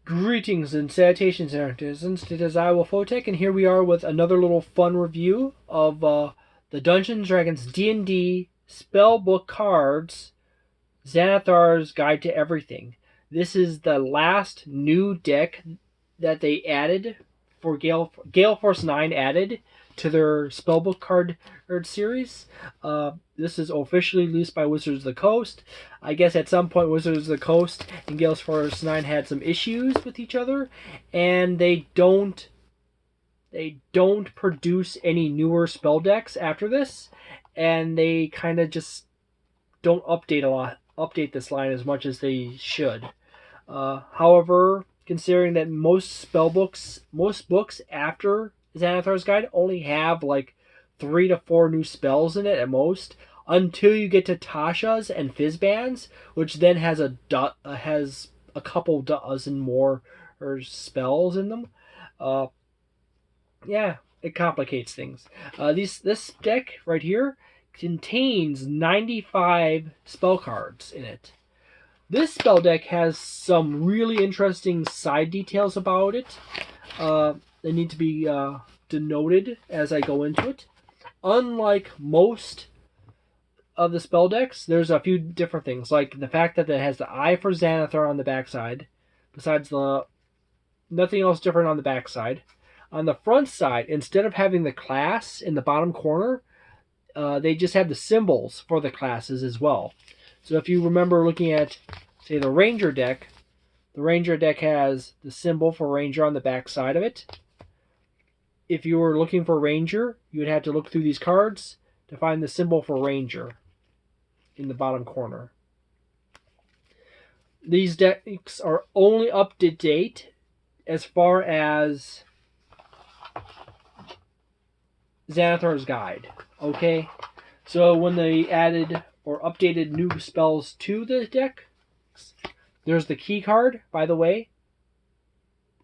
Greetings and salutations, citizens. It is I, Wolfotek, and here we are with another little fun review of the Dungeons & Dragons D&D Spellbook cards, Xanathar's Guide to Everything. This is the last new deck that they added for Gale Force 9 added to their Spellbook card series. This is officially released by Wizards of the Coast. I guess at some point Wizards of the Coast and Gale Force 9 had some issues with each other, and they don't produce any newer spell decks after this, and they kind of just don't update this line as much as they should. However, considering that most books after Xanathar's Guide only have like 3 to 4 new spells in it at most, until you get to Tasha's and Fizzbands, which then has a couple dozen more spells in them. Yeah, it complicates things. This deck right here contains 95 spell cards in it. This spell deck has some really interesting side details about it. They need to be denoted as I go into it. Unlike most of the spell decks, there's a few different things, like the fact that it has the eye for Xanather on the backside. Besides nothing else different on the backside. On the front side, instead of having the class in the bottom corner, they just have the symbols for the classes as well. So if you remember looking at, say, the Ranger deck has the symbol for Ranger on the back side of it. If you were looking for Ranger, you would have to look through these cards to find the symbol for Ranger in the bottom corner. These decks are only up to date as far as Xanathar's Guide. Okay? So when they added or updated new spells to the deck, there's the key card, by the way.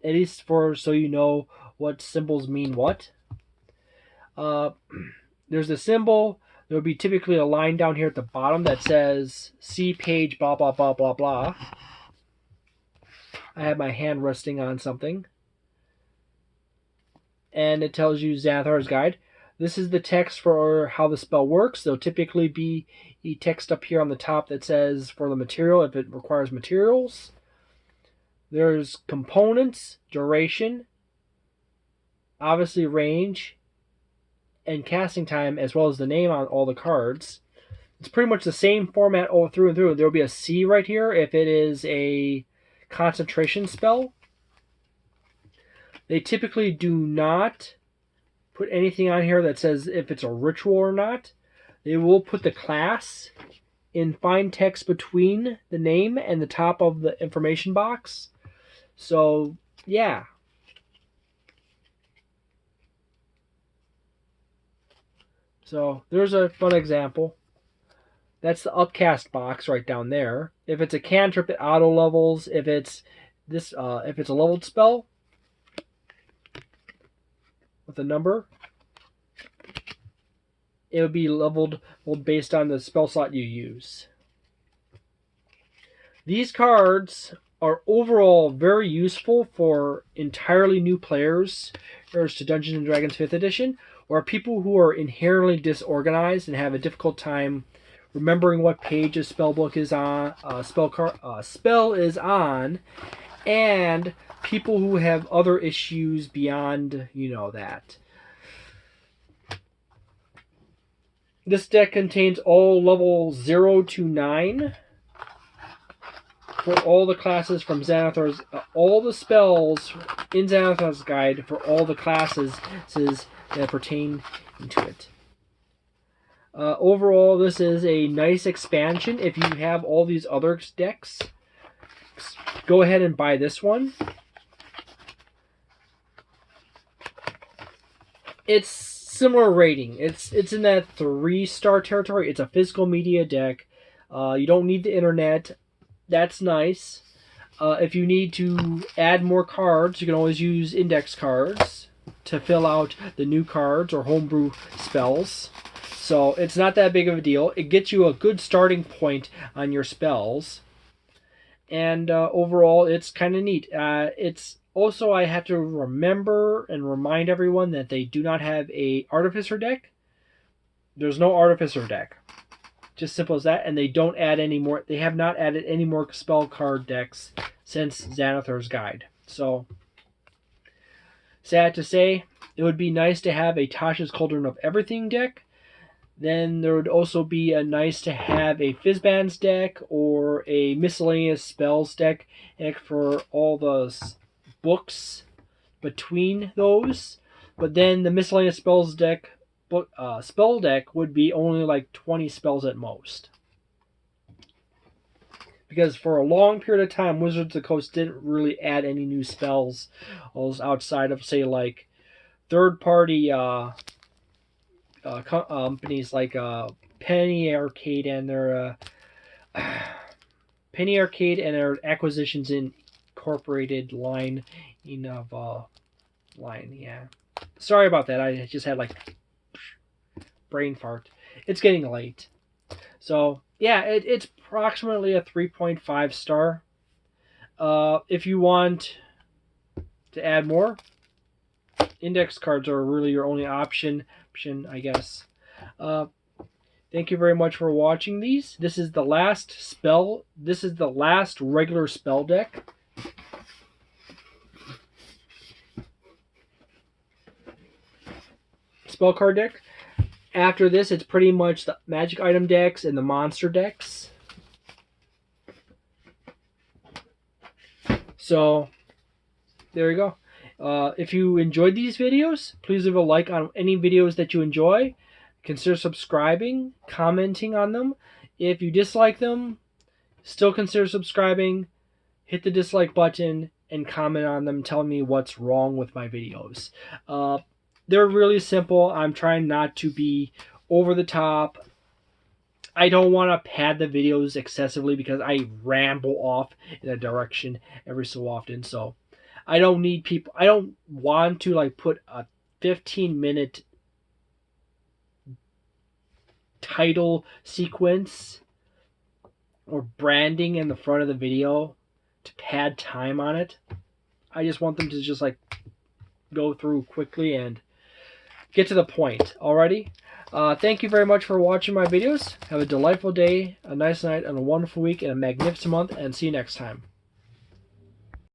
At least so you know what symbols mean what. There's the symbol. There will be typically a line down here at the bottom that says, see page blah blah blah blah blah. I have my hand resting on something. And it tells you Xanathar's Guide. This is the text for how the spell works. There'll typically be a text up here on the top that says for the material, if it requires materials. There's components, duration, obviously range, and casting time, as well as the name on all the cards. It's pretty much the same format all through and through. There will be a C right here if it is a concentration spell. They typically do not put anything on here that says if it's a ritual or not. They will put the class in fine text between the name and the top of the information box. So, yeah. So, there's a fun example. That's the upcast box right down there. If it's a cantrip, it auto levels. If it's a leveled spell with a number, it would be leveled based on the spell slot you use. These cards are overall very useful for entirely new players to Dungeons & Dragons 5th edition, or people who are inherently disorganized and have a difficult time remembering what page a spellbook is on, spell is on, and people who have other issues beyond, that. This deck contains all levels 0 to 9 for all the classes from Xanathar's, all the spells in Xanathar's Guide for all the classes that pertain to it. Overall, this is a nice expansion. If you have all these other decks, go ahead and buy this one. It's similar rating. It's in that 3-star territory. It's a physical media deck. You don't need the internet. That's nice. If you need to add more cards, you can always use index cards to fill out the new cards or homebrew spells. So it's not that big of a deal. It gets you a good starting point on your spells. and overall it's kind of neat. It's also, I have to remember and remind everyone that they do not have a artificer deck. There's no artificer deck. Just simple as that. And they don't add any more. They have not added any more spell card decks since Xanathar's Guide. So, sad to say, it would be nice to have a Tasha's Cauldron of Everything deck. Then there would also be a nice to have a Fizzbands deck or a miscellaneous spells deck for all the books between those. But then the miscellaneous spells deck spell deck would be only like 20 spells at most. Because for a long period of time, Wizards of the Coast didn't really add any new spells outside of, say, like third-party companies like Penny Arcade and their Acquisitions Incorporated line of line. Yeah, sorry about that. I just had like brain fart. It's getting late, so yeah, it's approximately a 3.5 star. If you want to add more, index cards are really your only option, I guess. Thank you very much for watching these. This is the last regular spell deck. Spell card deck. After this, it's pretty much the magic item decks and the monster decks. So, there you go. If you enjoyed these videos, please leave a like on any videos that you enjoy. Consider subscribing, commenting on them. If you dislike them, still consider subscribing. Hit the dislike button and comment on them telling me what's wrong with my videos. They're really simple. I'm trying not to be over the top. I don't want to pad the videos excessively because I ramble off in a direction every so often. So I don't want to like put a 15-minute title sequence or branding in the front of the video to pad time on it. I just want them to just like go through quickly and get to the point. Alrighty. Thank you very much for watching my videos. Have a delightful day, a nice night, and a wonderful week, and a magnificent month, and see you next time.